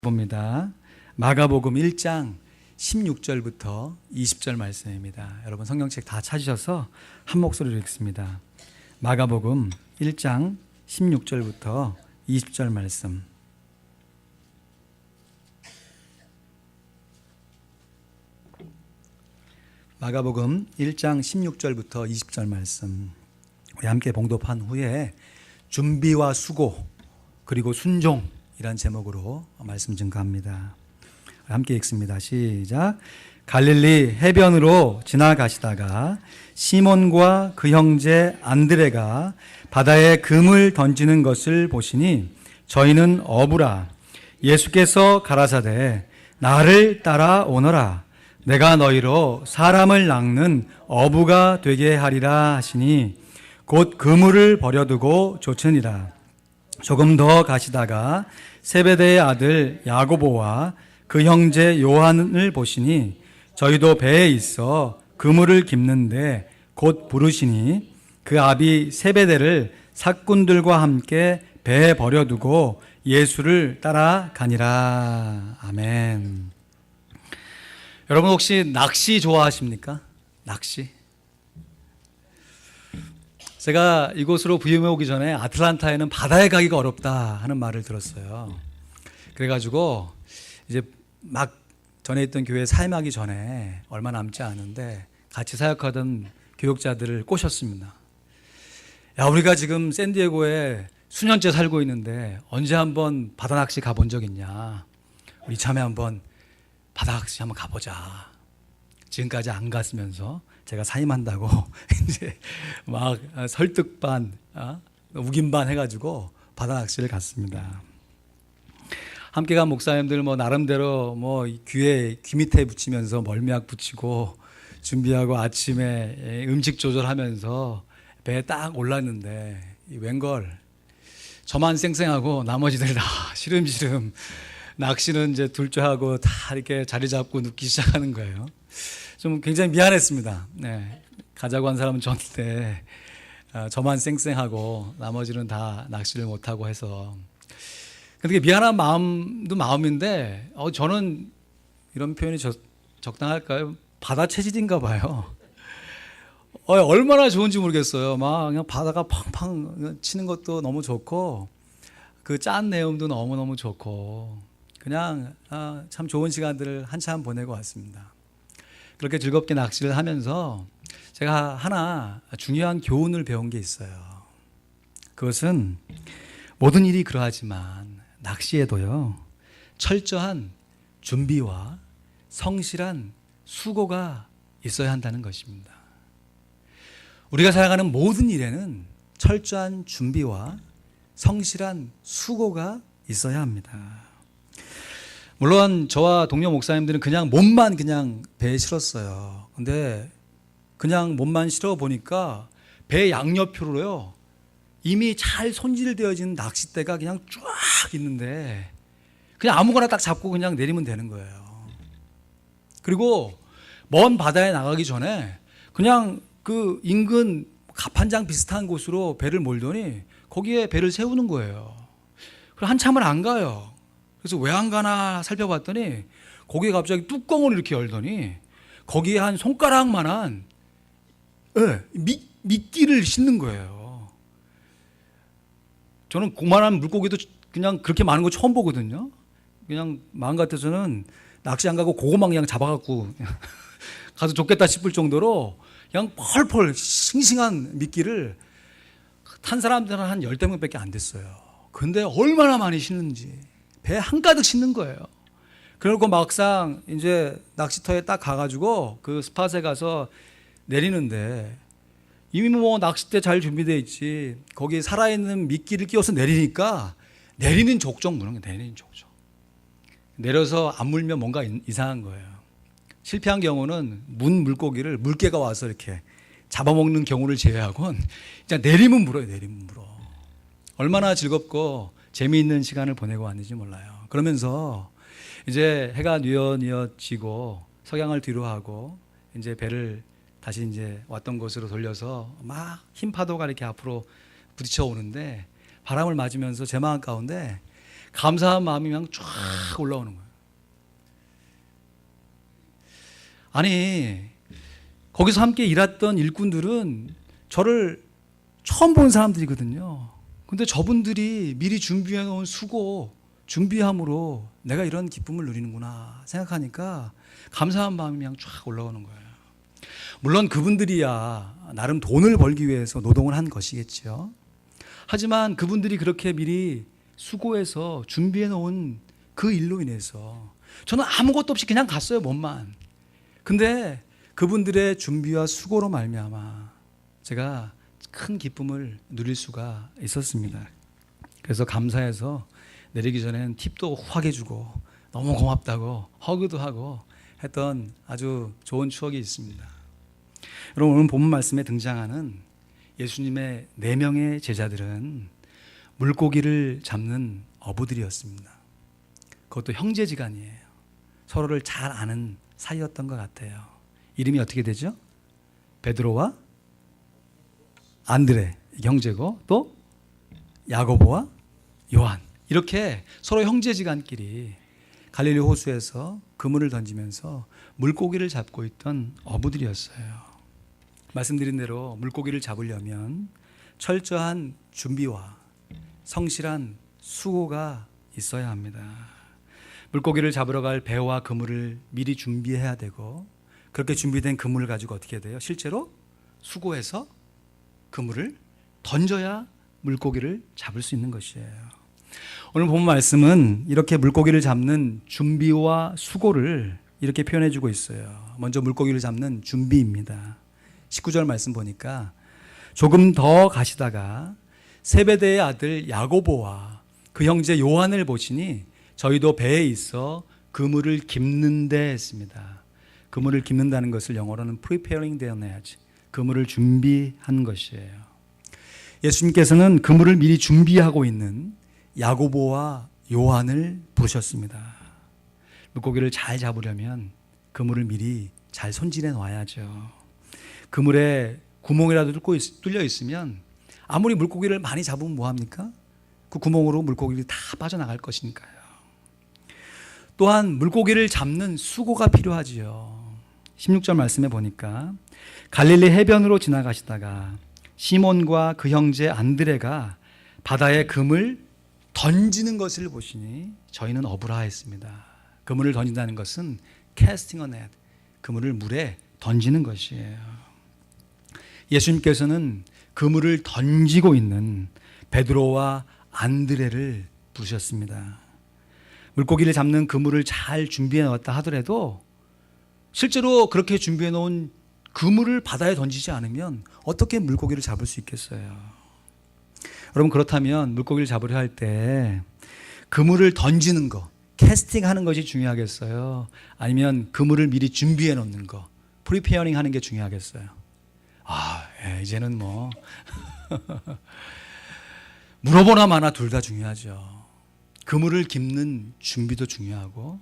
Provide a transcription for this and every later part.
봅니다. 마가복음 1장 16절부터 20절 말씀입니다. 여러분 성경책 다 찾으셔서 한 목소리로 읽습니다. 마가복음 1장 16절부터 20절 말씀. 마가복음 1장 16절부터 20절 말씀. 우리 함께 봉독한 후에 준비와 수고 그리고 순종 이란 제목으로 말씀 증거합니다. 함께 읽습니다. 시작. 갈릴리 해변으로 지나가시다가 시몬과 그 형제 안드레가 바다에 금을 던지는 것을 보시니 저희는 어부라. 예수께서 가라사대 나를 따라오너라. 내가 너희로 사람을 낚는 어부가 되게 하리라 하시니 곧 그물을 버려두고 쫓으니라. 조금 더 가시다가 세베대의 아들 야고보와 그 형제 요한을 보시니 저희도 배에 있어 그물을 깁는데 곧 부르시니 그 아비 세베대를 사꾼들과 함께 배에 버려두고 예수를 따라가니라. 아멘. 여러분 혹시 낚시 좋아하십니까? 낚시? 제가 이곳으로 부임해 오기 전에 아틀란타에는 바다에 가기가 어렵다 하는 말을 들었어요. 그래가지고 이제 막 전에 있던 교회에 사임하기 전에 얼마 남지 않은데 같이 사역하던 교육자들을 꼬셨습니다. 야, 우리가 지금 샌디에고에 수년째 살고 있는데 언제 한번 바다 낚시 가본 적 있냐? 우리 참에 한번 바다 낚시 한번 가보자. 지금까지 안 갔으면서 제가 사임한다고 이제 막 설득 반, 우김 반 해가지고 바다 낚시를 갔습니다. 함께 간 목사님들 나름대로 귀에 귀 밑에 붙이면서 멀미약 붙이고 준비하고 아침에 음식 조절하면서 배에 딱 올랐는데 웬걸 저만 쌩쌩하고 나머지들 다 시름시름 낚시는 이제 둘째하고 다 이렇게 자리 잡고 눕기 시작하는 거예요. 좀 굉장히 미안했습니다. 네, 가자고 한 사람은 저인데 저만 쌩쌩하고 나머지는 다 낚시를 못하고 해서 근데 미안한 마음도 마음인데 저는 이런 표현이 적당할까요? 바다 체질인가 봐요. 얼마나 좋은지 모르겠어요. 막 그냥 바다가 팡팡 치는 것도 너무 좋고 그 짠 내음도 너무너무 좋고 그냥 참 좋은 시간들을 한참 보내고 왔습니다. 그렇게 즐겁게 낚시를 하면서 제가 하나 중요한 교훈을 배운 게 있어요. 그것은 모든 일이 그러하지만 낚시에도요 철저한 준비와 성실한 수고가 있어야 한다는 것입니다. 우리가 살아가는 모든 일에는 철저한 준비와 성실한 수고가 있어야 합니다. 물론 저와 동료 목사님들은 그냥 몸만 그냥 배에 실었어요. 근데 그냥 몸만 실어 보니까 배 양옆으로요 이미 잘 손질되어진 낚싯대가 그냥 쫙 있는데 그냥 아무거나 딱 잡고 그냥 내리면 되는 거예요. 그리고 먼 바다에 나가기 전에 그냥 그 인근 갑판장 비슷한 곳으로 배를 몰더니 거기에 배를 세우는 거예요. 그럼 한참을 안 가요. 그래서 왜 안 가나 살펴봤더니 거기에 갑자기 뚜껑을 이렇게 열더니 거기에 한 손가락만한 미끼를 싣는 거예요. 저는 그만한 물고기도 그냥 그렇게 많은 거 처음 보거든요. 그냥 마음 같아서는 낚시 안 가고 그거만 그냥 잡아갖고 가서 좋겠다 싶을 정도로 그냥 펄펄 싱싱한 미끼를 탄 사람들은 한 10대명밖에 안 됐어요. 근데 얼마나 많이 싣는지 배 한가득 싣는 거예요. 그리고 막상 이제 낚시터에 딱 가가지고 그 스팟에 가서 내리는데 이미 낚싯대 잘 준비되어 있지. 거기 살아있는 미끼를 끼워서 내리니까 내리는 족족 무는 거예요. 내리는 족족. 내려서 안 물면 뭔가 이상한 거예요. 실패한 경우는 문 물고기를 물개가 와서 이렇게 잡아먹는 경우를 제외하고는 그냥 내리면 물어요. 내리면 물어. 얼마나 즐겁고 재미있는 시간을 보내고 왔는지 몰라요. 그러면서 이제 해가 뉘엿뉘엿 지고 석양을 뒤로 하고 이제 배를 다시 이제 왔던 곳으로 돌려서 막 흰 파도가 이렇게 앞으로 부딪혀 오는데 바람을 맞으면서 제 마음 가운데 감사한 마음이 그냥 쫙 올라오는 거예요. 아니, 거기서 함께 일했던 일꾼들은 저를 처음 본 사람들이거든요. 근데 저분들이 미리 준비해 놓은 수고, 준비함으로 내가 이런 기쁨을 누리는구나 생각하니까 감사한 마음이 그냥 쫙 올라오는 거예요. 물론 그분들이야 나름 돈을 벌기 위해서 노동을 한 것이겠죠. 하지만 그분들이 그렇게 미리 수고해서 준비해 놓은 그 일로 인해서 저는 아무것도 없이 그냥 갔어요, 몸만. 근데 그분들의 준비와 수고로 말미암아 제가 큰 기쁨을 누릴 수가 있었습니다. 그래서 감사해서 내리기 전에는 팁도 확 해주고 너무 고맙다고 허그도 하고 했던 아주 좋은 추억이 있습니다. 여러분, 오늘 본문 말씀에 등장하는 예수님의 4명의 제자들은 물고기를 잡는 어부들이었습니다. 그것도 형제지간이에요. 서로를 잘 아는 사이였던 것 같아요. 이름이 어떻게 되죠? 베드로와 안드레 형제고, 또 야고보와 요한, 이렇게 서로 형제지간끼리 갈릴리 호수에서 그물을 던지면서 물고기를 잡고 있던 어부들이었어요. 말씀드린 대로 물고기를 잡으려면 철저한 준비와 성실한 수고가 있어야 합니다. 물고기를 잡으러 갈 배와 그물을 미리 준비해야 되고, 그렇게 준비된 그물을 가지고 어떻게 돼요? 실제로 수고해서 그물을 던져야 물고기를 잡을 수 있는 것이에요. 오늘 본 말씀은 이렇게 물고기를 잡는 준비와 수고를 이렇게 표현해 주고 있어요. 먼저 물고기를 잡는 준비입니다. 19절 말씀 보니까 조금 더 가시다가 세베대의 아들 야고보와 그 형제 요한을 보시니 저희도 배에 있어 그물을 깁는데 했습니다. 그물을 깁는다는 것을 영어로는 preparing their net, 그물을 준비한 것이에요. 예수님께서는 그물을 미리 준비하고 있는 야고보와 요한을 부르셨습니다. 물고기를 잘 잡으려면 그물을 미리 잘 손질해 놔야죠. 그물에 구멍이라도 뚫려 있으면 아무리 물고기를 많이 잡으면 뭐합니까? 그 구멍으로 물고기들이 다 빠져나갈 것이니까요. 또한 물고기를 잡는 수고가 필요하지요. 16절 말씀에 보니까 갈릴리 해변으로 지나가시다가 시몬과 그 형제 안드레가 바다에 금을 던지는 것을 보시니 저희는 어부라 했습니다. 그물을 던진다는 것은 casting a net, 그물을 물에 던지는 것이에요. 예수님께서는 그물을 던지고 있는 베드로와 안드레를 부르셨습니다. 물고기를 잡는 그물을 잘 준비해 놓았다 하더라도 실제로 그렇게 준비해 놓은 그물을 바다에 던지지 않으면 어떻게 물고기를 잡을 수 있겠어요? 여러분, 그렇다면 물고기를 잡으려 할 때 그물을 던지는 거, 캐스팅하는 것이 중요하겠어요? 아니면 그물을 미리 준비해 놓는 거, 프리페어링 하는 게 중요하겠어요? 이제는 뭐 물어보나 마나 둘 다 중요하죠. 그물을 깁는 준비도 중요하고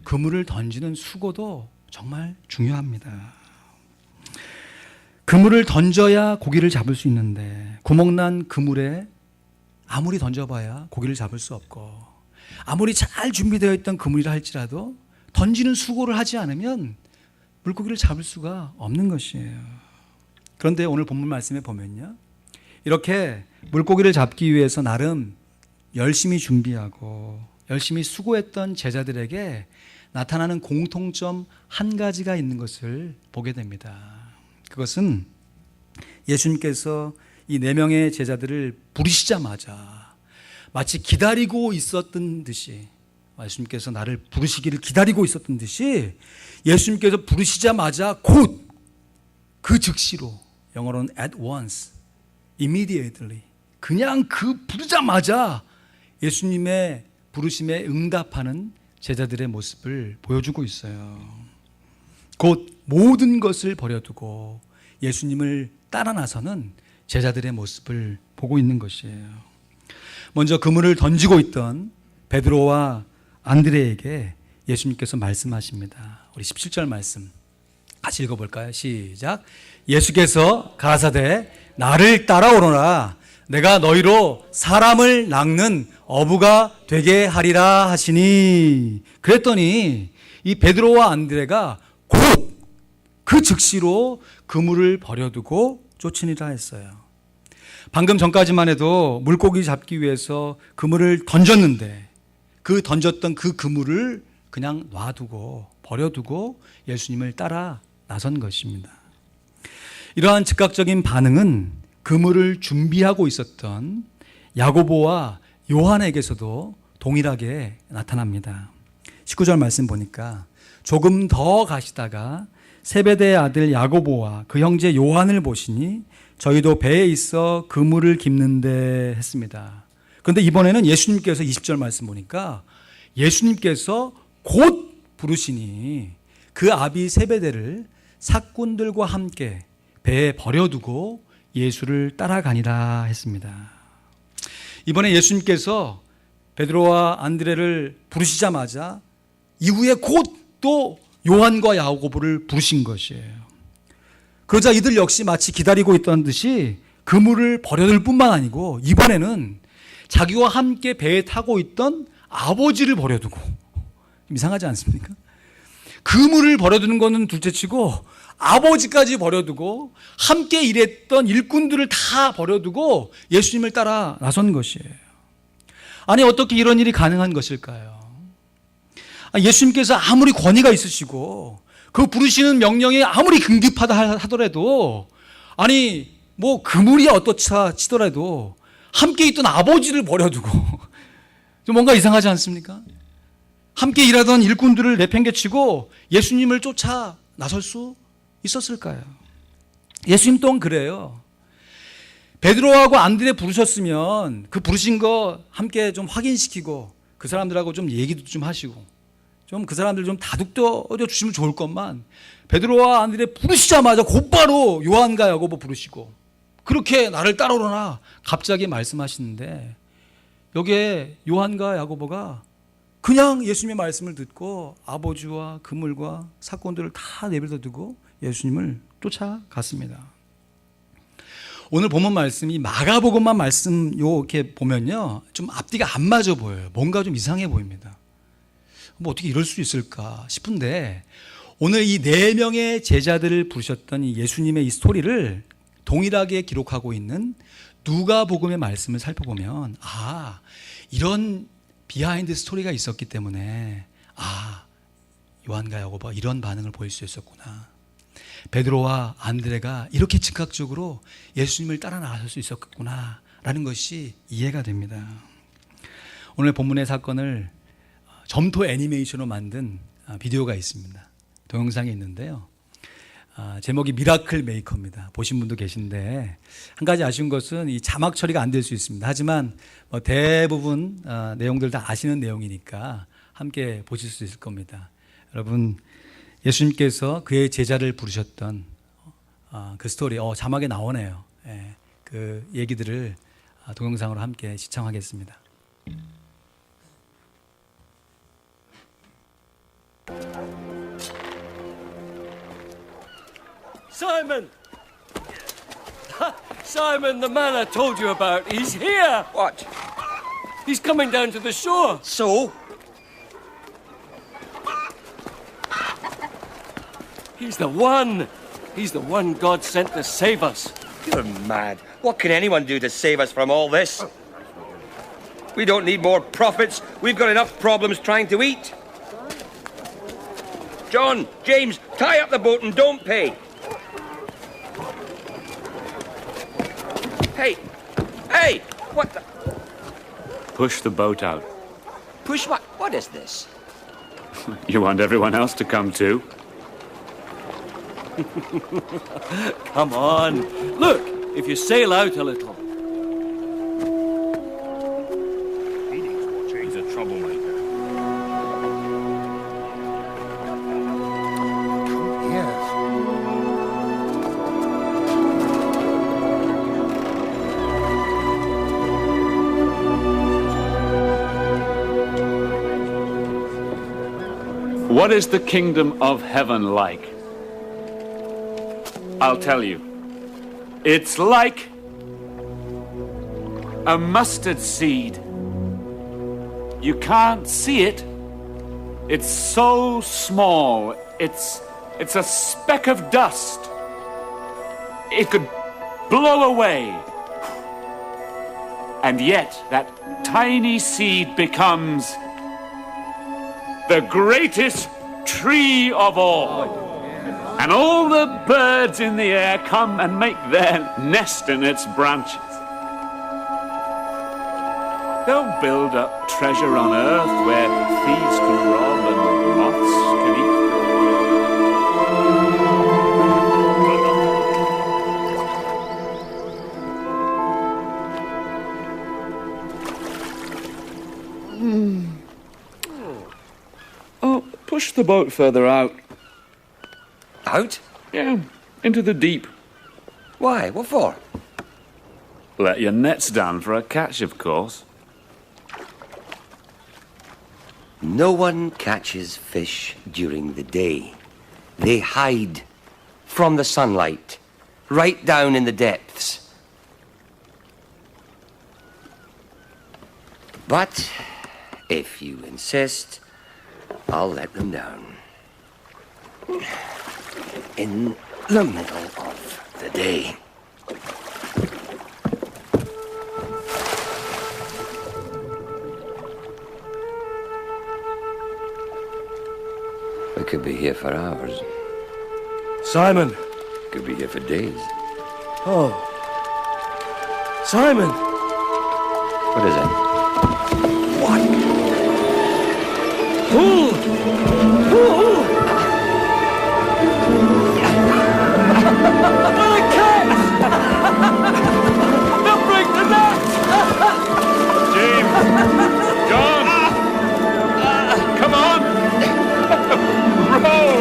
그물을 던지는 수고도 정말 중요합니다. 그물을 던져야 고기를 잡을 수 있는데 구멍난 그물에 아무리 던져봐야 고기를 잡을 수 없고, 아무리 잘 준비되어 있던 그물이라 할지라도 던지는 수고를 하지 않으면 물고기를 잡을 수가 없는 것이에요. 그런데 오늘 본문 말씀에 보면요, 이렇게 물고기를 잡기 위해서 나름 열심히 준비하고 열심히 수고했던 제자들에게 나타나는 공통점 한 가지가 있는 것을 보게 됩니다. 그것은 예수님께서 이 4명의 제자들을 부르시자마자 마치 기다리고 있었던 듯이, 예수님께서 나를 부르시기를 기다리고 있었던 듯이 예수님께서 부르시자마자 곧 그 즉시로, 영어로는 at once, immediately, 그냥 그 부르자마자 예수님의 부르심에 응답하는 제자들의 모습을 보여주고 있어요. 곧 모든 것을 버려두고 예수님을 따라 나서는 제자들의 모습을 보고 있는 것이에요. 먼저 그물을 던지고 있던 베드로와 안드레에게 예수님께서 말씀하십니다. 우리 17절 말씀 같이 읽어볼까요? 시작. 예수께서 가라사대 나를 따라오너라 내가 너희로 사람을 낚는 어부가 되게 하리라 하시니. 그랬더니 이 베드로와 안드레가 곧 그 즉시로 그물을 버려두고 쫓으니라 했어요. 방금 전까지만 해도 물고기 잡기 위해서 그물을 던졌는데 그 던졌던 그 그물을 그냥 놔두고 버려두고 예수님을 따라 나선 것입니다. 이러한 즉각적인 반응은 그물을 준비하고 있었던 야고보와 요한에게서도 동일하게 나타납니다. 19절 말씀 보니까 조금 더 가시다가 세베대의 아들 야고보와 그 형제 요한을 보시니 저희도 배에 있어 그물을 깁는데 했습니다. 그런데 이번에는 예수님께서 20절 말씀 보니까 예수님께서 곧 부르시니 그 아비 세베대를 사꾼들과 함께 배에 버려두고 예수를 따라가니라 했습니다. 이번에 예수님께서 베드로와 안드레를 부르시자마자 이후에 곧 또 요한과 야고보를 부르신 것이에요. 그러자 이들 역시 마치 기다리고 있던 듯이 그물을 버려둘 뿐만 아니고 이번에는 자기와 함께 배에 타고 있던 아버지를 버려두고, 이상하지 않습니까? 그물을 버려두는 것은 둘째치고 아버지까지 버려두고 함께 일했던 일꾼들을 다 버려두고 예수님을 따라 나선 것이에요. 아니 어떻게 이런 일이 가능한 것일까요? 예수님께서 아무리 권위가 있으시고 그 부르시는 명령이 아무리 긴급하다 하더라도, 아니 뭐 그물이 어떻다 치더라도 함께 있던 아버지를 버려두고 좀 뭔가 이상하지 않습니까? 함께 일하던 일꾼들을 내팽개치고 예수님을 쫓아 나설 수 있었을까요? 예수님 또한 그래요. 베드로하고 안드레 부르셨으면 그 부르신 거 함께 좀 확인시키고 그 사람들하고 좀 얘기도 좀 하시고 좀 그 사람들 좀 다독여 주시면 좋을 것만, 베드로와 안드레 부르시자마자 곧바로 요한과 야고보 부르시고 그렇게 나를 따라오라 갑자기 말씀하시는데, 여기에 요한과 야고보가 그냥 예수님의 말씀을 듣고 아버지와 그물과 사건들을 다 내버려 두고 예수님을 쫓아갔습니다. 오늘 본문 말씀이 마가복음만 말씀 이렇게 보면요, 좀 앞뒤가 안 맞아 보여요. 뭔가 좀 이상해 보입니다. 뭐 어떻게 이럴 수 있을까 싶은데, 오늘 이 4명의 제자들을 부르셨던 이 예수님의 이 스토리를 동일하게 기록하고 있는 누가복음의 말씀을 살펴보면, 아, 이런 비하인드 스토리가 있었기 때문에 요한과 야고보가 이런 반응을 보일 수 있었구나, 베드로와 안드레가 이렇게 즉각적으로 예수님을 따라 나설 수 있었구나 라는 것이 이해가 됩니다. 오늘 본문의 사건을 점토 애니메이션으로 만든 비디오가 있습니다. 동영상이 있는데요, 제목이 미라클 메이커입니다. 보신 분도 계신데 한 가지 아쉬운 것은 이 자막 처리가 안 될 수 있습니다. 하지만 대부분 내용들 다 아시는 내용이니까 함께 보실 수 있을 겁니다. 여러분, 예수님께서 그의 제자를 부르셨던 그 스토리, 자막에 나오네요. 그 얘기들을 동영상으로 함께 시청하겠습니다. Simon! Simon, the man I told you about, he's here! What? He's coming down to the shore. So? He's the one. He's the one God sent to save us. You're mad. What can anyone do to save us from all this? We don't need more prophets. We've got enough problems trying to eat. John, James, tie up the boat and don't pay. Hey! Hey! What the? Push the boat out. Push what? What is this? You want everyone else to come too? Come on. Look, if you sail out a little. He's a troublemaker. What is the kingdom of heaven like? I'll tell you. It's like a mustard seed. You can't see it. It's so small. It's a speck of dust. It could blow away. And yet that tiny seed becomes the greatest tree of all. And all the birds in the air come and make their nest in its branches. They'll build up treasure on earth where thieves can rob and moths can eat. Oh, push the boat further out. Out? Yeah, into the deep. Why? What for? Let your nets down for a catch, of course. No one catches fish during the day. They hide from the sunlight, right down in the depths. But if you insist, I'll let them down. In the middle of the day. We could be here for hours. Simon! Could be here for days. Oh. Simon! What is it? What? Pull! Pull! What a catch! They'll break the net! James! John! Come on! Row!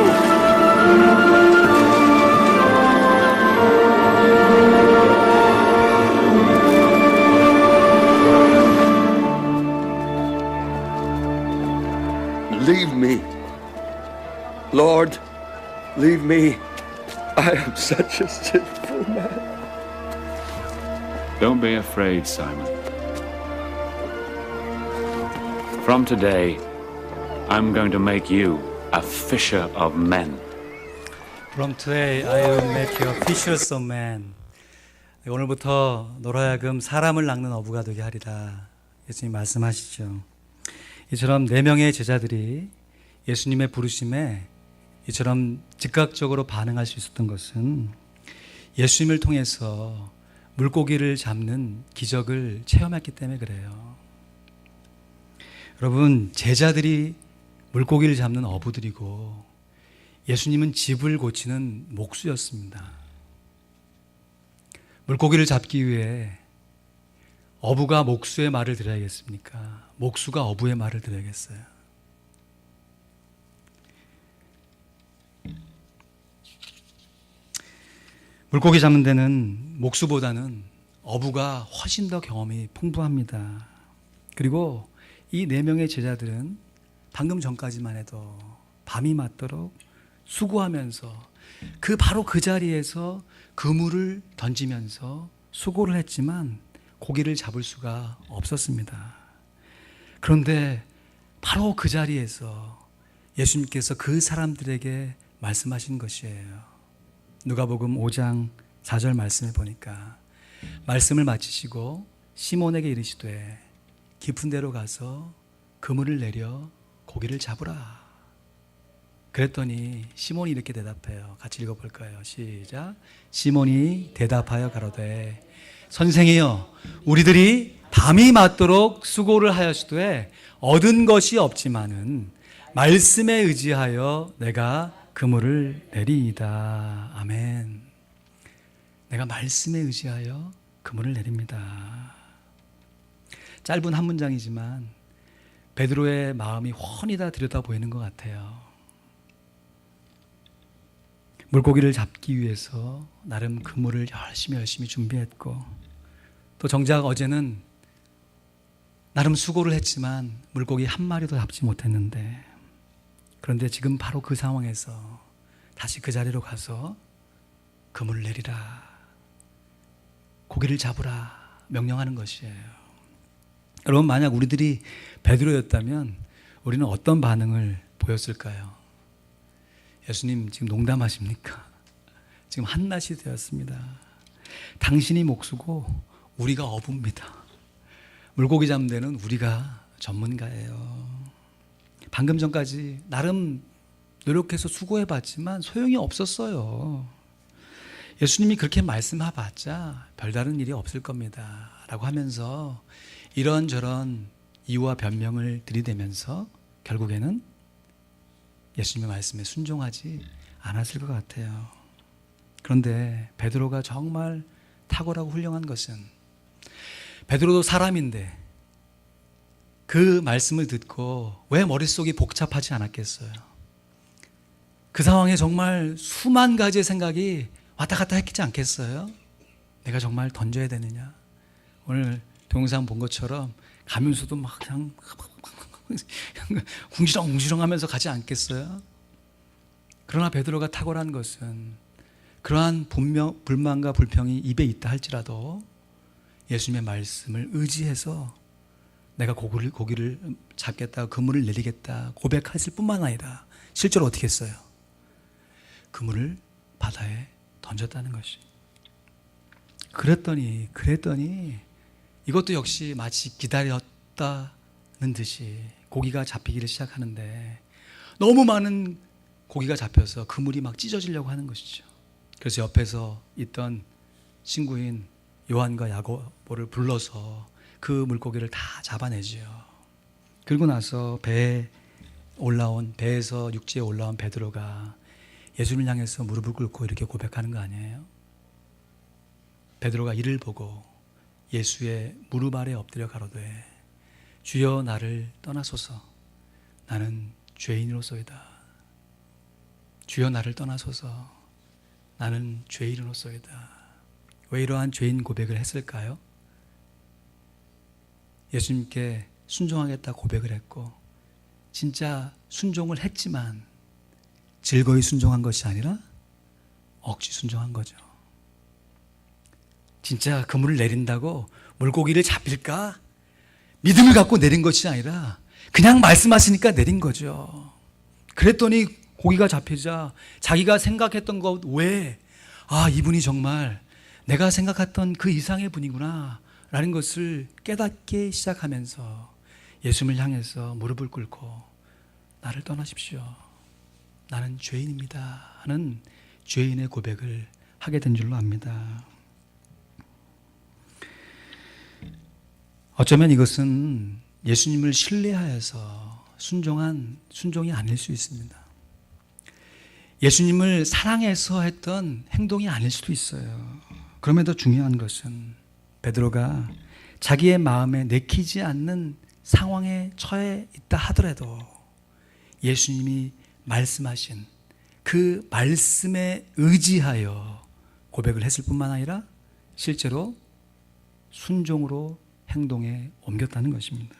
Leave me. Lord, leave me. I am such a sinful man. Don't be afraid, Simon. From today, I'm going to make you a fisher of men. From today I will make you fishers of men. 오늘부터 너로 하여금 사람을 낚는 어부가 되게 하리라. 예수님 말씀하시죠. 이처럼 4명의 제자들이 예수님의 부르심에 이처럼 즉각적으로 반응할 수 있었던 것은 예수님을 통해서 물고기를 잡는 기적을 체험했기 때문에 그래요. 여러분, 제자들이 물고기를 잡는 어부들이고 예수님은 집을 고치는 목수였습니다. 물고기를 잡기 위해 어부가 목수의 말을 들어야겠습니까? 목수가 어부의 말을 들어야겠어요? 물고기 잡는 데는 목수보다는 어부가 훨씬 더 경험이 풍부합니다. 그리고 이 4명의 제자들은 방금 전까지만 해도 밤이 맞도록 수고하면서 바로 그 자리에서 그물을 던지면서 수고를 했지만 고기를 잡을 수가 없었습니다. 그런데 바로 그 자리에서 예수님께서 그 사람들에게 말씀하신 것이에요. 누가복음 5장 4절 말씀을 보니까 말씀을 마치시고 시몬에게 이르시되 깊은 데로 가서 그물을 내려 고기를 잡으라. 그랬더니 시몬이 이렇게 대답해요. 같이 읽어볼까요? 시작. 시몬이 대답하여 가로되 선생이여 우리들이 밤이 맞도록 수고를 하였으되 얻은 것이 없지만은 말씀에 의지하여 내가 그물을 내리이다. 아멘. 내가 말씀에 의지하여 그물을 내립니다. 짧은 한 문장이지만 베드로의 마음이 훤히 다 들여다 보이는 것 같아요. 물고기를 잡기 위해서 나름 그물을 열심히 준비했고 또 정작 어제는 나름 수고를 했지만 물고기 한 마리도 잡지 못했는데 그런데 지금 바로 그 상황에서 다시 그 자리로 가서 그물을 내리라. 고기를 잡으라 명령하는 것이에요. 여러분, 만약 우리들이 베드로였다면 우리는 어떤 반응을 보였을까요? 예수님 지금 농담하십니까? 지금 한낮이 되었습니다. 당신이 목수고 우리가 어부입니다. 물고기 잡는 데는 우리가 전문가예요. 방금 전까지 나름 노력해서 수고해봤지만 소용이 없었어요. 예수님이 그렇게 말씀해봤자 별다른 일이 없을 겁니다 라고 하면서 이런저런 이유와 변명을 들이대면서 결국에는 예수님의 말씀에 순종하지 않았을 것 같아요. 그런데 베드로가 정말 탁월하고 훌륭한 것은 베드로도 사람인데 그 말씀을 듣고 왜 머릿속이 복잡하지 않았겠어요? 그 상황에 정말 수만 가지의 생각이 왔다 갔다 했지 않겠어요? 내가 정말 던져야 되느냐? 오늘 동영상 본 것처럼 가면서도 막 그냥 궁시렁궁시렁 하면서 가지 않겠어요? 그러나 베드로가 탁월한 것은 그러한 불만과 불평이 입에 있다 할지라도 예수님의 말씀을 의지해서 내가 고기를 잡겠다, 그물을 내리겠다 고백했을 뿐만 아니라 실제로 어떻게 했어요? 그물을 바다에 던졌다는 것이. 그랬더니 이것도 역시 마치 기다렸다는 듯이 고기가 잡히기를 시작하는데 너무 많은 고기가 잡혀서 그물이 막 찢어지려고 하는 것이죠. 그래서 옆에서 있던 친구인 요한과 야고보를 불러서 그 물고기를 다 잡아내지요. 그리고 나서 배에서 육지에 올라온 베드로가 예수님을 향해서 무릎을 꿇고 이렇게 고백하는 거 아니에요? 베드로가 이를 보고 예수의 무릎 아래 엎드려 가로되 주여 나를 떠나소서 나는 죄인으로소이다. 주여 나를 떠나소서 나는 죄인으로소이다. 왜 이러한 죄인 고백을 했을까요? 예수님께 순종하겠다 고백을 했고 진짜 순종을 했지만 즐거이 순종한 것이 아니라 억지 순종한 거죠. 진짜 그물을 내린다고 물고기를 잡힐까? 믿음을 갖고 내린 것이 아니라 그냥 말씀하시니까 내린 거죠. 그랬더니 고기가 잡히자 자기가 생각했던 것 외에 이분이 정말 내가 생각했던 그 이상의 분이구나 라는 것을 깨닫기 시작하면서 예수님을 향해서 무릎을 꿇고 나를 떠나십시오. 나는 죄인입니다 하는 죄인의 고백을 하게 된 줄로 압니다. 어쩌면 이것은 예수님을 신뢰하여서 순종이 아닐 수 있습니다. 예수님을 사랑해서 했던 행동이 아닐 수도 있어요. 그럼에도 중요한 것은 베드로가 자기의 마음에 내키지 않는 상황에 처해 있다 하더라도 예수님이 말씀하신 그 말씀에 의지하여 고백을 했을 뿐만 아니라 실제로 순종으로 행동에 옮겼다는 것입니다.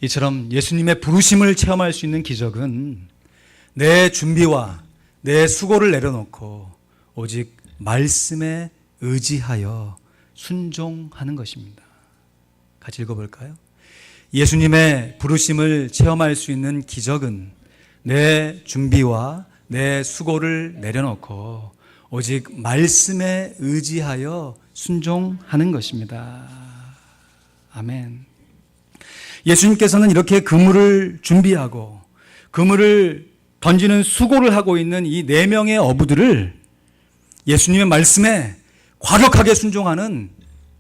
이처럼 예수님의 부르심을 체험할 수 있는 기적은 내 준비와 내 수고를 내려놓고 오직 말씀에 의지하여 순종하는 것입니다. 같이 읽어볼까요? 예수님의 부르심을 체험할 수 있는 기적은 내 준비와 내 수고를 내려놓고 오직 말씀에 의지하여 순종하는 것입니다. 아멘. 예수님께서는 이렇게 그물을 준비하고 그물을 던지는 수고를 하고 있는 이 4명의 어부들을 예수님의 말씀에 과격하게 순종하는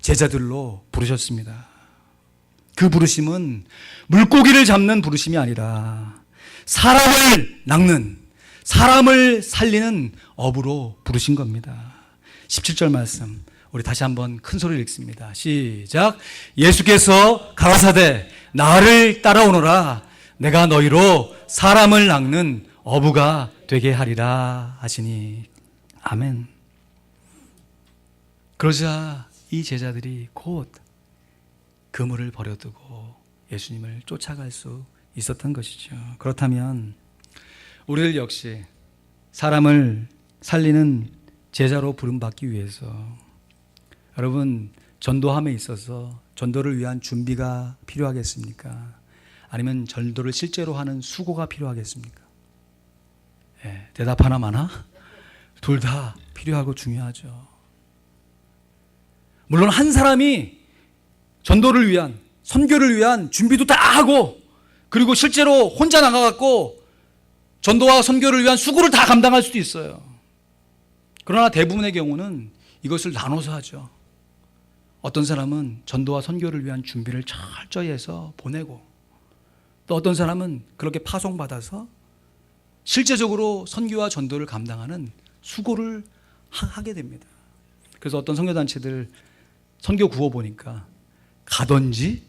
제자들로 부르셨습니다. 그 부르심은 물고기를 잡는 부르심이 아니라 사람을 낚는, 사람을 살리는 어부로 부르신 겁니다. 17절 말씀 우리 다시 한번 큰 소리를 읽습니다. 시작. 예수께서 가라사대 나를 따라오너라 내가 너희로 사람을 낚는 어부가 되게 하리라 하시니. 아멘. 그러자 이 제자들이 곧 그물을 버려두고 예수님을 쫓아갈 수 있었던 것이죠. 그렇다면 우리들 역시 사람을 살리는 제자로 부름받기 위해서 여러분 전도함에 있어서 전도를 위한 준비가 필요하겠습니까? 아니면 전도를 실제로 하는 수고가 필요하겠습니까? 예, 대답 하나만 하나? 둘 다 필요하고 중요하죠. 물론 한 사람이 전도를 위한, 선교를 위한 준비도 다 하고, 그리고 실제로 혼자 나가갖고 전도와 선교를 위한 수고를 다 감당할 수도 있어요. 그러나 대부분의 경우는 이것을 나눠서 하죠. 어떤 사람은 전도와 선교를 위한 준비를 철저히 해서 보내고, 또 어떤 사람은 그렇게 파송받아서 실제적으로 선교와 전도를 감당하는 수고를 하게 됩니다. 그래서 어떤 선교단체들 선교 구호 보니까 가든지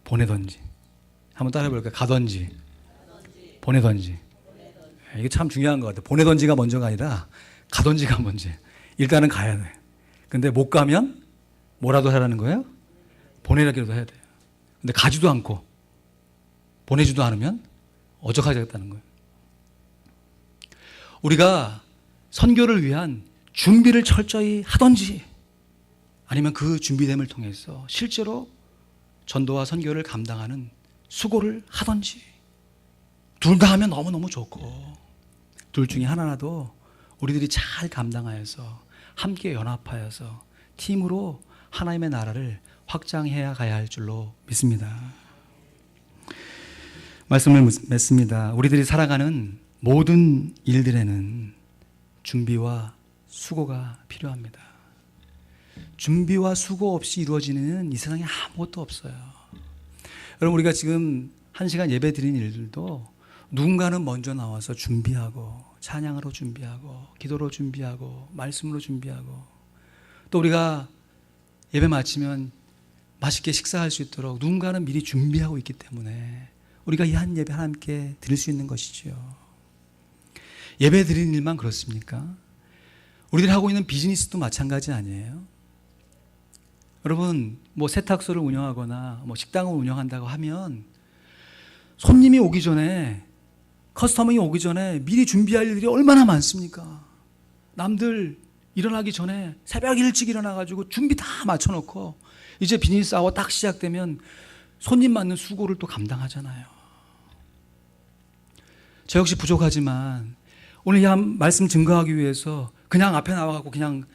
보내든지, 한번 따라해 볼까요? 가든지 보내든지. 이게 참 중요한 것 같아요. 보내든지가 먼저가 아니라 가든지가 먼저. 일단은 가야 돼. 근데 못 가면 뭐라도 하라는 거예요? 보내라기라도 해야 돼요. 근데 가지도 않고 보내지도 않으면 어쩌겠다는 거예요. 우리가 선교를 위한 준비를 철저히 하든지, 아니면 그 준비됨을 통해서 실제로 전도와 선교를 감당하는 수고를 하든지, 둘 다 하면 너무너무 좋고, 둘 중에 하나라도 우리들이 잘 감당하여서 함께 연합하여서 팀으로 하나님의 나라를 확장해야 가야 할 줄로 믿습니다. 말씀을 맺습니다. 우리들이 살아가는 모든 일들에는 준비와 수고가 필요합니다. 준비와 수고 없이 이루어지는 이 세상에 아무것도 없어요. 여러분, 우리가 지금 1시간 예배 드린 일들도 누군가는 먼저 나와서 준비하고, 찬양으로 준비하고, 기도로 준비하고, 말씀으로 준비하고, 또 우리가 예배 마치면 맛있게 식사할 수 있도록 누군가는 미리 준비하고 있기 때문에 우리가 이 한 예배 하나님께 드릴 수 있는 것이지요. 예배 드리는 일만 그렇습니까? 우리들이 하고 있는 비즈니스도 마찬가지 아니에요? 여러분, 뭐 세탁소를 운영하거나 뭐 식당을 운영한다고 하면 손님이 오기 전에, 커스터머이 오기 전에 미리 준비할 일들이 얼마나 많습니까? 남들 일어나기 전에 새벽 일찍 일어나가지고 준비 다 맞춰놓고 이제 비즈니스 아워 딱 시작되면 손님 맞는 수고를 또 감당하잖아요. 저 역시 부족하지만 오늘 이 말씀 증거하기 위해서 그냥 앞에 나와갖고 그냥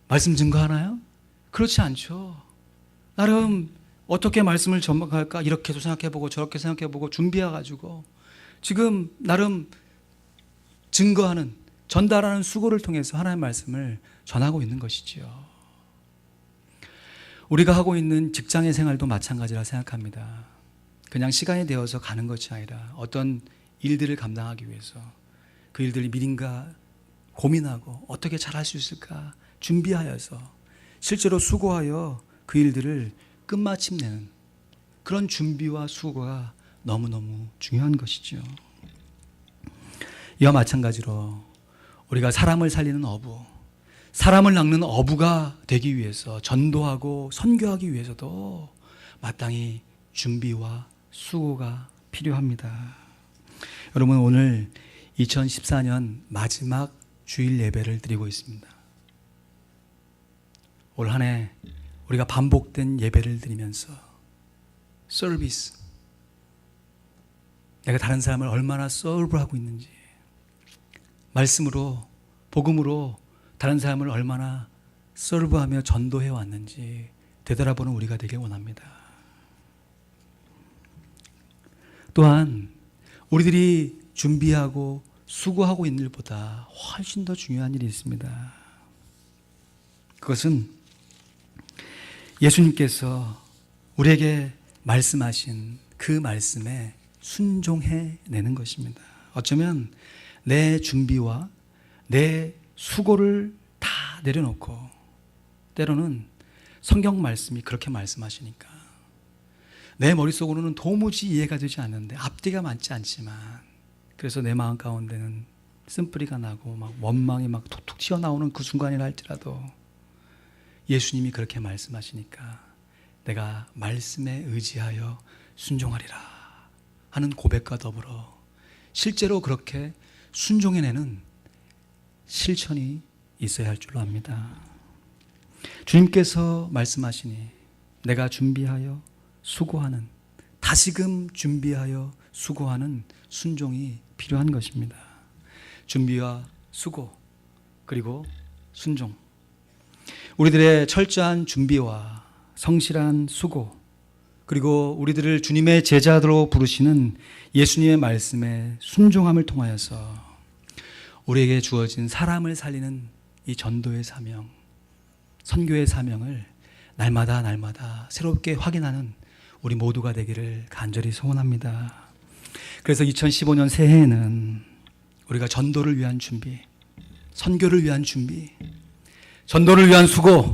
말씀 증거하나요? 그렇지 않죠. 나름 어떻게 말씀을 전달할까 이렇게도 생각해보고 저렇게 생각해보고 준비해가지고 지금 나름 증거하는, 전달하는 수고를 통해서 하나님의 말씀을 전하고 있는 것이지요. 우리가 하고 있는 직장의 생활도 마찬가지라 생각합니다. 그냥 시간이 되어서 가는 것이 아니라 어떤 일들을 감당하기 위해서 그 일들이 미린가 고민하고 어떻게 잘할 수 있을까 준비하여서 실제로 수고하여 그 일들을 끝마침내는 그런 준비와 수고가 너무너무 중요한 것이죠. 이와 마찬가지로 우리가 사람을 살리는 어부, 사람을 낚는 어부가 되기 위해서, 전도하고 선교하기 위해서도 마땅히 준비와 수고가 필요합니다. 여러분, 오늘 2014년 마지막 주일 예배를 드리고 있습니다. 올 한 해 우리가 반복된 예배를 드리면서 서비스, 내가 다른 사람을 얼마나 서브하고 있는지, 말씀으로, 복음으로 다른 사람을 얼마나 서브하며 전도해 왔는지 되돌아보는 우리가 되길 원합니다. 또한 우리들이 준비하고 수고하고 있는 일보다 훨씬 더 중요한 일이 있습니다. 그것은 예수님께서 우리에게 말씀하신 그 말씀에 순종해내는 것입니다. 어쩌면 내 준비와 내 수고를 다 내려놓고, 때로는 성경 말씀이 그렇게 말씀하시니까 내 머릿속으로는 도무지 이해가 되지 않는데, 앞뒤가 맞지 않지만, 그래서 내 마음 가운데는 쓴뿌리가 나고 막 원망이 막 툭툭 튀어나오는 그 순간이라 할지라도 예수님이 그렇게 말씀하시니까 내가 말씀에 의지하여 순종하리라 하는 고백과 더불어 실제로 그렇게 순종해내는 실천이 있어야 할 줄로 압니다. 주님께서 말씀하시니 내가 준비하여 수고하는, 다시금 준비하여 수고하는 순종이 필요한 것입니다. 준비와 수고, 그리고 순종. 우리들의 철저한 준비와 성실한 수고, 그리고 우리들을 주님의 제자로 부르시는 예수님의 말씀에 순종함을 통하여서 우리에게 주어진 사람을 살리는 이 전도의 사명, 선교의 사명을 날마다 새롭게 확인하는 우리 모두가 되기를 간절히 소원합니다. 그래서 2015년 새해에는 우리가 전도를 위한 준비, 선교를 위한 준비, 전도를 위한 수고,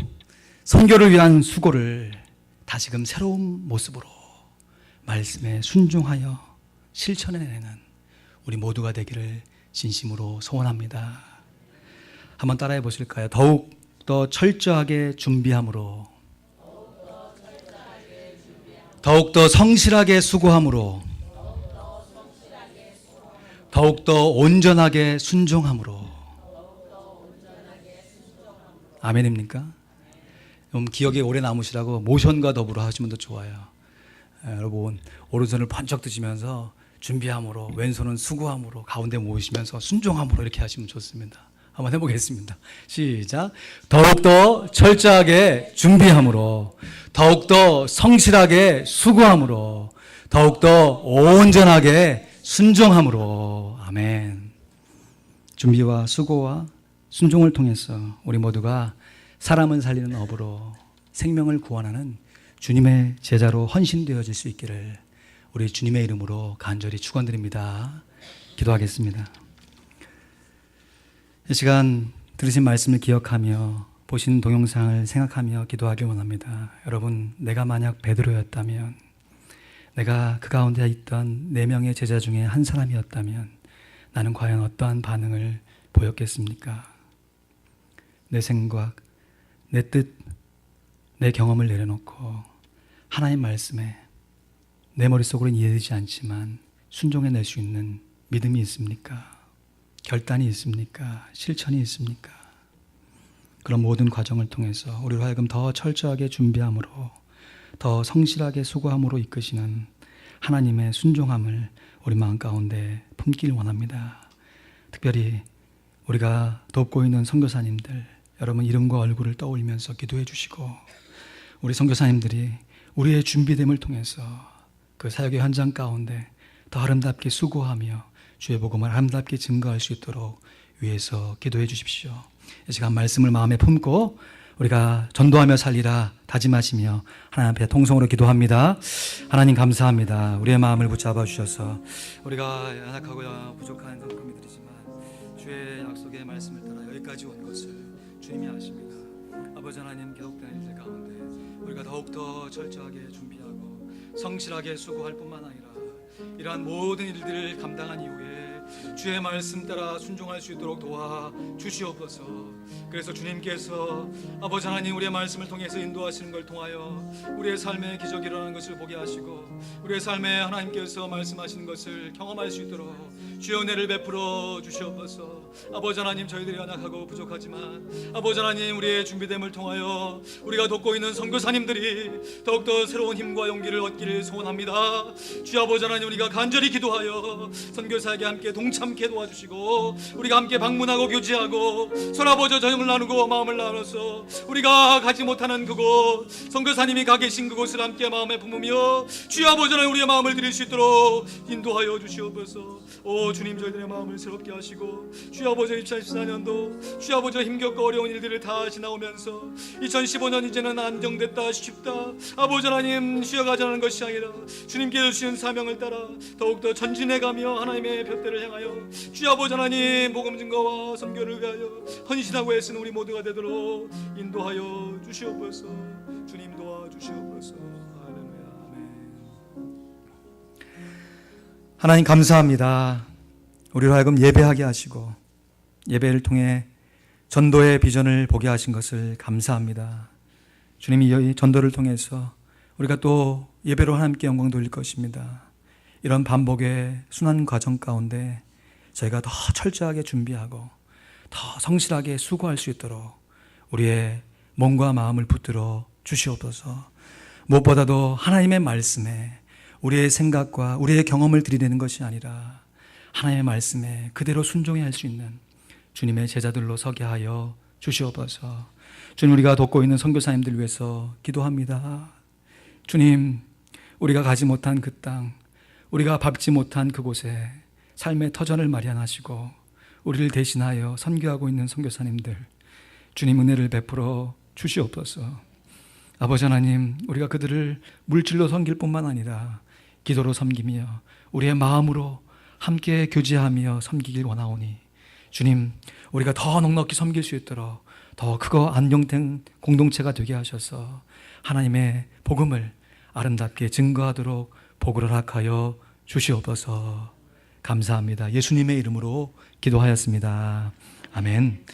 선교를 위한 수고를 다시금 새로운 모습으로 말씀에 순종하여 실천해내는 우리 모두가 되기를 진심으로 소원합니다. 한번 따라해 보실까요? 더욱 더 철저하게 준비함으로, 더욱 더 성실하게 수고함으로, 더욱 더 온전하게 순종함으로. 아멘입니까? 기억에 오래 남으시라고 모션과 더불어 하시면 더 좋아요. 여러분, 오른손을 번쩍 드시면서 준비함으로, 왼손은 수고함으로, 가운데 모으시면서 순종함으로 이렇게 하시면 좋습니다. 한번 해보겠습니다. 시작. 더욱더 철저하게 준비함으로, 더욱더 성실하게 수고함으로, 더욱더 온전하게 순종함으로. 아멘. 준비와 수고와 순종을 통해서 우리 모두가 사람을 살리는 업으로 생명을 구원하는 주님의 제자로 헌신되어질 수 있기를 우리 주님의 이름으로 간절히 축원드립니다. 기도하겠습니다. 이 시간 들으신 말씀을 기억하며 보신 동영상을 생각하며 기도하길 원합니다. 여러분, 내가 만약 베드로였다면, 내가 그 가운데 있던 4명의 제자 중에 한 사람이었다면 나는 과연 어떠한 반응을 보였겠습니까? 내 생각, 내 뜻, 내 경험을 내려놓고 하나님 말씀에 내 머릿속으로는 이해되지 않지만 순종해낼 수 있는 믿음이 있습니까? 결단이 있습니까? 실천이 있습니까? 그런 모든 과정을 통해서 우리로 하여금 더 철저하게 준비함으로, 더 성실하게 수고함으로 이끄시는 하나님의 순종함을 우리 마음 가운데 품길 원합니다. 특별히 우리가 돕고 있는 선교사님들, 여러분 이름과 얼굴을 떠올리면서 기도해 주시고, 우리 선교사님들이 우리의 준비됨을 통해서 그 사역의 현장 가운데 더 아름답게 수고하며 주의 복음을 아름답게 증거할 수 있도록 위해서 기도해 주십시오. 이 시간 말씀을 마음에 품고 우리가 전도하며 살리라 다짐하시며 하나님 앞에 통성으로 기도합니다. 하나님 감사합니다. 우리의 마음을 붙잡아 주셔서 우리가 연약하고 부족한 성도님들이지만 주의 약속의 말씀을 따라 여기까지 온 것을 주님이 아십니다. 아버지 하나님, 계속되는 일들 가운데 우리가 더욱더 철저하게 준비하고 성실하게 수고할 뿐만 아니라 이러한 모든 일들을 감당한 이후에 주의 말씀 따라 순종할 수 있도록 도와 주시옵소서. 그래서 주님께서 아버지 하나님 우리의 말씀을 통해서 인도하시는 걸 통하여 우리의 삶에 기적이 일어나는 것을 보게 하시고 우리의 삶에 하나님께서 말씀하시는 것을 경험할 수 있도록 주의 은혜를 베풀어 주시옵소서. 아버지 하나님, 저희들이 연약하고 부족하지만 아버지 하나님 우리의 준비됨을 통하여 우리가 돕고 있는 선교사님들이 더욱더 새로운 힘과 용기를 얻기를 소원합니다. 주여 아버지 하나님, 우리가 간절히 기도하여 선교사에게 함께 동참케 도와주시고 우리가 함께 방문하고 교제하고 서로아버지 전형을 나누고 마음을 나눠서 우리가 가지 못하는 그곳, 선교사님이 가 계신 그곳을 함께 마음에 품으며 주여 아버지 하나님 우리의 마음을 드릴 수 있도록 인도하여 주시옵소서. 오 주님, 저희들의 마음을 새롭게 하시고 주여 아버지 2014년도 주여 아버지 힘겹고 어려운 일들을 다 지나오면서 2015년 이제는 안정됐다 쉽다 아버지 하나님 쉬어가자는 것이 아니라 주님께서 주신 사명을 따라 더욱더 전진해가며 하나님의 볏대를 향하여 주여 아버지 하나님 복음 증거와 선교를 위하여 헌신하고 애쓰는 우리 모두가 되도록 인도하여 주시옵소서. 주님 도와주시옵소서. 할렐루야. 아멘. 하나님 감사합니다. 우리로 하여금 예배하게 하시고 예배를 통해 전도의 비전을 보게 하신 것을 감사합니다. 주님이 이 전도를 통해서 우리가 또 예배로 하나님께 영광 돌릴 것입니다. 이런 반복의 순환 과정 가운데 저희가 더 철저하게 준비하고 더 성실하게 수고할 수 있도록 우리의 몸과 마음을 붙들어 주시옵소서. 무엇보다도 하나님의 말씀에 우리의 생각과 우리의 경험을 들이대는 것이 아니라 하나님의 말씀에 그대로 순종해야 할 수 있는 주님의 제자들로 서게 하여 주시옵소서. 주님, 우리가 돕고 있는 선교사님들 위해서 기도합니다. 주님, 우리가 가지 못한 그 땅, 우리가 밟지 못한 그곳에 삶의 터전을 마련하시고 우리를 대신하여 선교하고 있는 선교사님들, 주님 은혜를 베풀어 주시옵소서. 아버지 하나님, 우리가 그들을 물질로 섬길 뿐만 아니라 기도로 섬기며 우리의 마음으로 함께 교제하며 섬기길 원하오니 주님, 우리가 더 넉넉히 섬길 수 있도록 더 크고 안정된 공동체가 되게 하셔서 하나님의 복음을 아름답게 증거하도록 복을 허락하여 주시옵소서. 감사합니다. 예수님의 이름으로 기도하였습니다. 아멘.